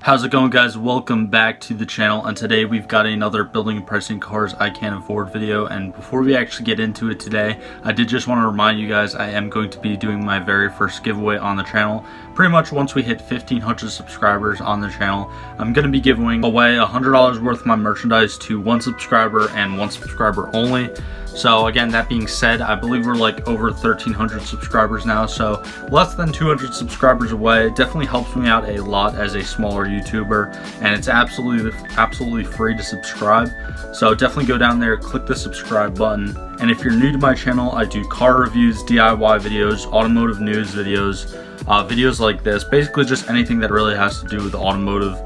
How's it going, guys? Welcome back to the channel, and today we've got another building and pricing cars I can't afford video. And before we actually get into it today, I did just want to remind you guys I am going to be doing my very first giveaway on the channel. Pretty much once we hit 1,500 subscribers on the channel, I'm going to be giving away $100 worth of my merchandise to one subscriber and one subscriber only. So again, that being said, I believe we're like over 1,300 subscribers now, so less than 200 subscribers away. It definitely helps me out a lot as a smaller YouTuber, and it's absolutely free to subscribe. So definitely go down there, click the subscribe button. And if you're new to my channel, I do car reviews, DIY videos, automotive news videos, videos like this, basically just anything that really has to do with the automotive,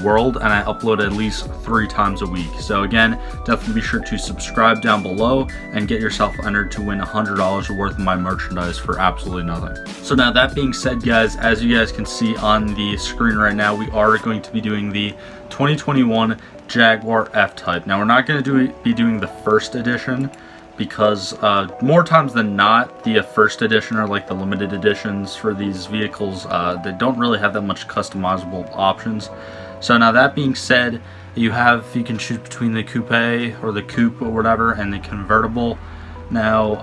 world, and I upload at least 3 times a week. So again, definitely be sure to subscribe down below and get yourself entered to win $100 worth of my merchandise for absolutely nothing. So now that being said, guys, as you guys can see on the screen right now, we are going to be doing the 2021 Jaguar F-Type. Now we're not going to be doing the first edition, because more times than not, the first edition or like the limited editions for these vehicles, they don't really have that much customizable options. So now that being said, you can choose between the coupe or the coupe or whatever and the convertible. Now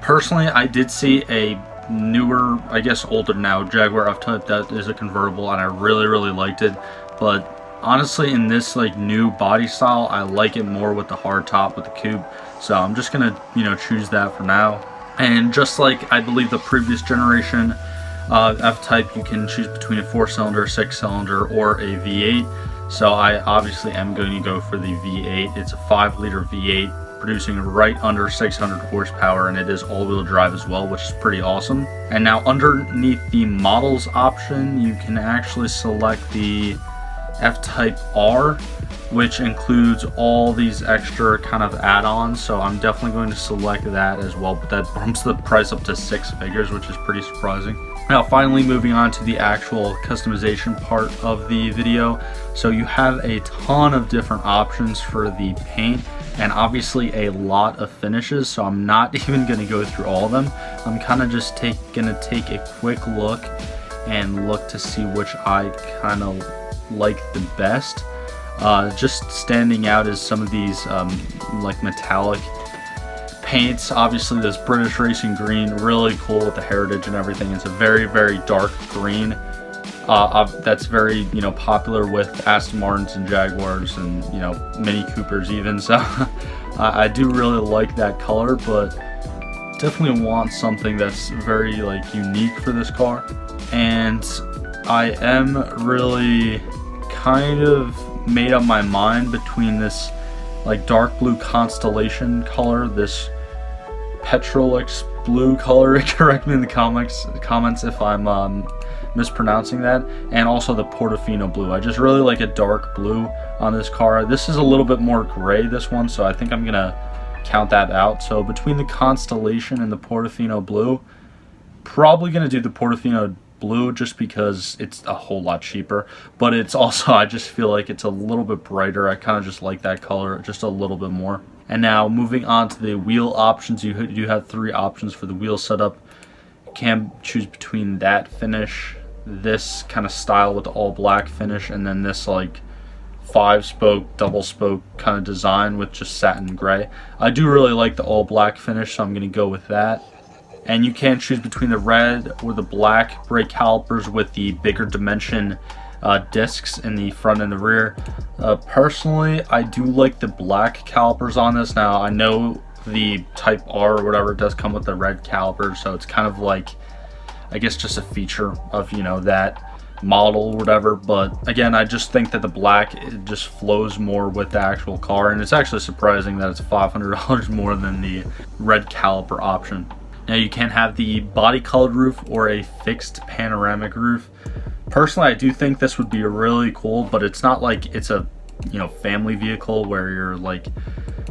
personally, I did see a newer, I guess older now, Jaguar F-Type that is a convertible, and I really liked it. But honestly, in this like new body style, I like it more with the hard top with the coupe. So I'm just gonna choose that for now. And just like I believe the previous generation F-Type, you can choose between a 4-cylinder, 6-cylinder, or a V8. So I obviously am going to go for the V8. It's a 5-liter V8 producing right under 600 horsepower, and it is all-wheel drive as well, which is pretty awesome. And now underneath the models option, you can actually select the F-Type R, which includes all these extra kind of add-ons. So I'm definitely going to select that as well, but that bumps the price up to 6 figures, which is pretty surprising. Now finally, moving on to the actual customization part of the video. So you have a ton of different options for the paint, and obviously a lot of finishes, so I'm not even going to go through all of them. I'm kind of just gonna take a quick look and look to see which I kind of like the best. Just standing out is some of these like metallic paints. Obviously this British Racing Green, really cool with the heritage and everything. It's a very dark green that's very popular with Aston Martins and Jaguars and Mini Coopers even. So I do really like that color, but definitely want something that's very unique for this car. And I am really kind of made up my mind between this dark blue Constellation color, this Petrolix blue color, correct me in the comments if I'm mispronouncing that, and also the Portofino blue. I just really like a dark blue on this car. This is a little bit more gray, this one, so I think I'm gonna count that out. So between the Constellation and the Portofino blue, probably gonna do the Portofino blue just because it's a whole lot cheaper, but it's also, I just feel like it's a little bit brighter. I kind of just like that color just a little bit more. And now moving on to the wheel options, you do have 3 options for the wheel setup. You can choose between that finish, this kind of style with the all black finish, and then this 5-spoke double spoke kind of design with just satin gray. I do really like the all black finish, so I'm going to go with that. And you can choose between the red or the black brake calipers with the bigger dimension discs in the front and the rear. Personally, I do like the black calipers on this. Now I know the Type R or whatever does come with the red calipers, so it's kind of I guess just a feature of that model or whatever. But again, I just think that the black, it just flows more with the actual car, and it's actually surprising that it's $500 more than the red caliper option. Now you can have the body colored roof or a fixed panoramic roof. Personally, I do think this would be really cool, but it's not like it's a family vehicle where you're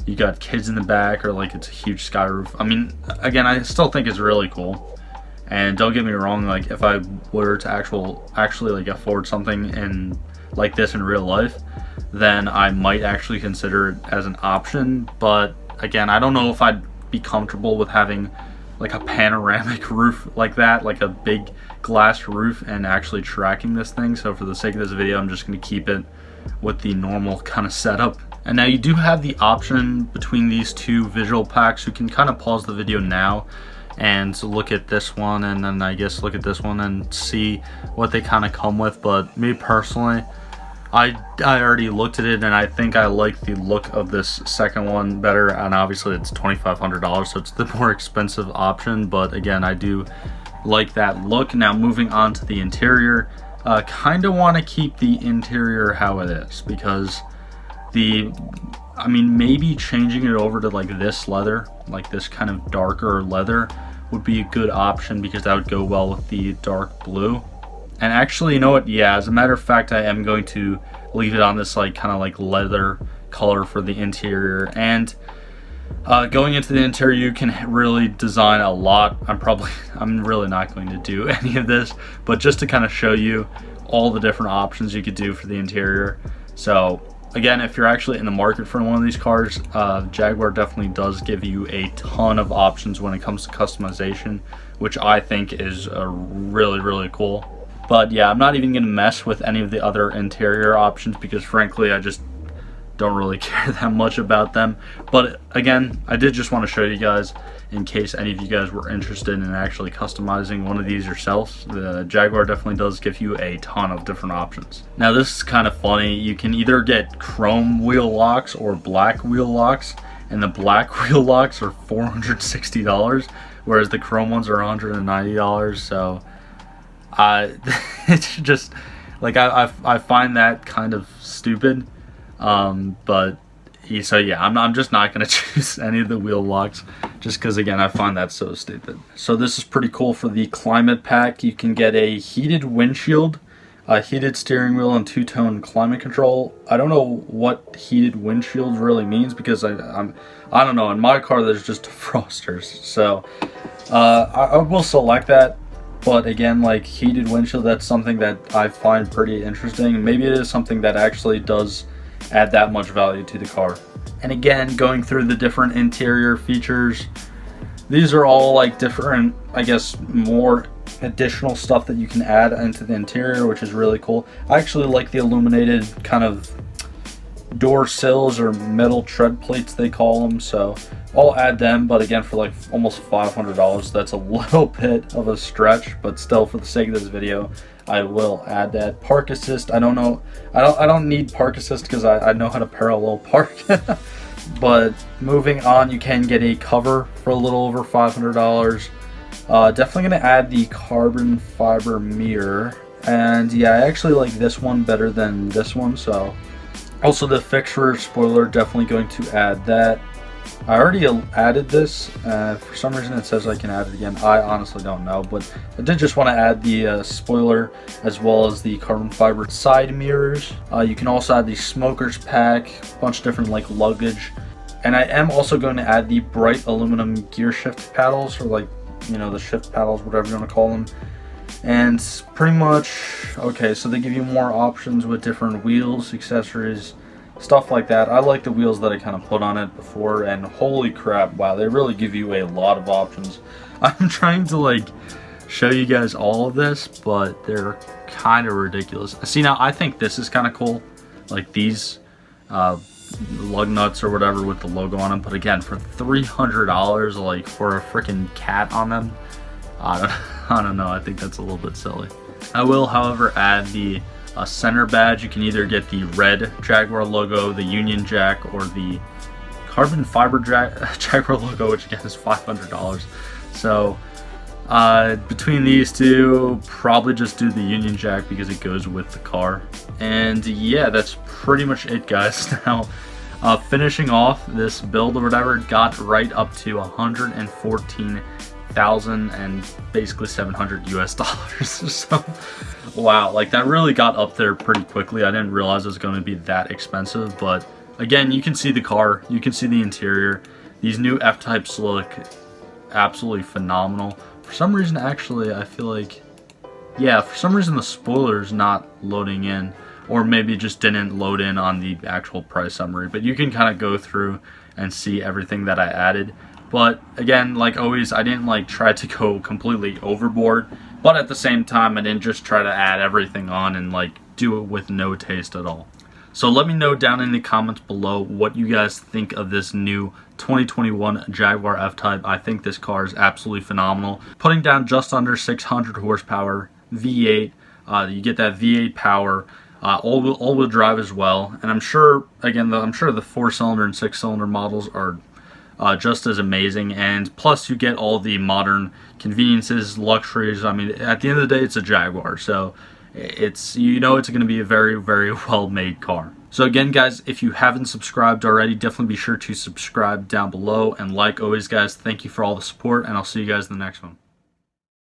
you got kids in the back, or it's a huge sky roof. I mean, again, I still think it's really cool. And don't get me wrong, if I were to actually afford something like this in real life, then I might actually consider it as an option. But again, I don't know if I'd be comfortable with having like a panoramic roof like that, like a big glass roof, and actually tracking this thing. So for the sake of this video, I'm just going to keep it with the normal kind of setup. And now you do have the option between these two visual packs. You can kind of pause the video now and look at this one, and then I guess look at this one and see what they kind of come with. But me personally, I already looked at it, and I think I like the look of this second one better. And obviously it's $2,500, so it's the more expensive option, but again, I do like that look. Now moving on to the interior, kind of want to keep the interior how it is, because I mean, maybe changing it over to like this leather, like this kind of darker leather, would be a good option, because that would go well with the dark blue. And actually, you know what, yeah, as a matter of fact, I am going to leave it on this like kind of like leather color for the interior. And going into the interior, you can really design a lot. I'm really not going to do any of this, but just to kind of show you all the different options you could do for the interior. So again, if you're actually in the market for one of these cars, Jaguar definitely does give you a ton of options when it comes to customization, which I think is really, really cool. But yeah, I'm not even going to mess with any of the other interior options, because frankly, I just don't really care that much about them. But again, I did just want to show you guys, in case any of you guys were interested in actually customizing one of these yourselves. The Jaguar definitely does give you a ton of different options. Now this is kind of funny. You can either get chrome wheel locks or black wheel locks, and the black wheel locks are $460, whereas the chrome ones are $190. So it's just like I find that kind of stupid. But so yeah, I'm just not going to choose any of the wheel locks, just because again, I find that so stupid. So this is pretty cool for the climate pack. You can get a heated windshield, a heated steering wheel, and two-tone climate control. I don't know what heated windshield really means, because I don't know, in my car there's just defrosters. So I will select that. But again, like heated windshield, that's something that I find pretty interesting. Maybe it is something that actually does add that much value to the car. And again, going through the different interior features, these are all like different, I guess, more additional stuff that you can add into the interior, which is really cool. I actually like the illuminated kind of door sills, or metal tread plates they call them, so I'll add them. But again, for like almost $500, that's a little bit of a stretch, but still, for the sake of this video, I will add that. Park assist, I don't know, I don't need park assist, because I know how to parallel park. But moving on, you can get a cover for a little over $500. Definitely going to add the carbon fiber mirror, and yeah, I actually like this one better than this one. So also the fixture spoiler, definitely going to add that. I already added this. For some reason it says I can add it again. I honestly don't know, but I did just want to add the spoiler, as well as the carbon fiber side mirrors. You can also add the smoker's pack, a bunch of different like luggage. And I am also going to add the bright aluminum gear shift paddles, or like, you know, the shift paddles, whatever you want to call them. And pretty much, okay, so they give you more options with different wheels, accessories, stuff like that. I like the wheels that I kind of put on it before, and holy crap, wow, they really give you a lot of options. I'm trying to like show you guys all of this, but they're kind of ridiculous. See, now I think this is kind of cool, like these lug nuts or whatever with the logo on them. But again, for $300, like for a freaking cat on them, I don't know, I think that's a little bit silly. I will, however, add the center badge. You can either get the red Jaguar logo, the Union Jack, or the carbon fiber Jaguar logo, which again is $500. So between these two, probably just do the Union Jack because it goes with the car. And yeah, that's pretty much it, guys. Now finishing off this build or whatever, got right up to 114,000 and basically $700 US. So wow, like that really got up there pretty quickly. I didn't realize it was going to be that expensive, but again, you can see the car, you can see the interior. These new F-Types look absolutely phenomenal. For some reason, actually, I feel like, yeah, for some reason the spoiler's not loading in, or maybe it just didn't load in on the actual price summary. But you can kind of go through and see everything that I added. But again, like always, I didn't like try to go completely overboard, but at the same time I didn't just try to add everything on and like do it with no taste at all. So let me know down in the comments below what you guys think of this new 2021 Jaguar F-Type. I think this car is absolutely phenomenal. Putting down just under 600 horsepower, V8, you get that V8 power, all-wheel drive as well. And I'm sure, again, I'm sure the 4-cylinder and 6-cylinder models are just as amazing. And plus you get all the modern conveniences, luxuries. I mean, at the end of the day, it's a Jaguar. So it's, you know, it's going to be a very, very well made car. So again, guys, if you haven't subscribed already, definitely be sure to subscribe down below, and like always, guys, thank you for all the support, and I'll see you guys in the next one.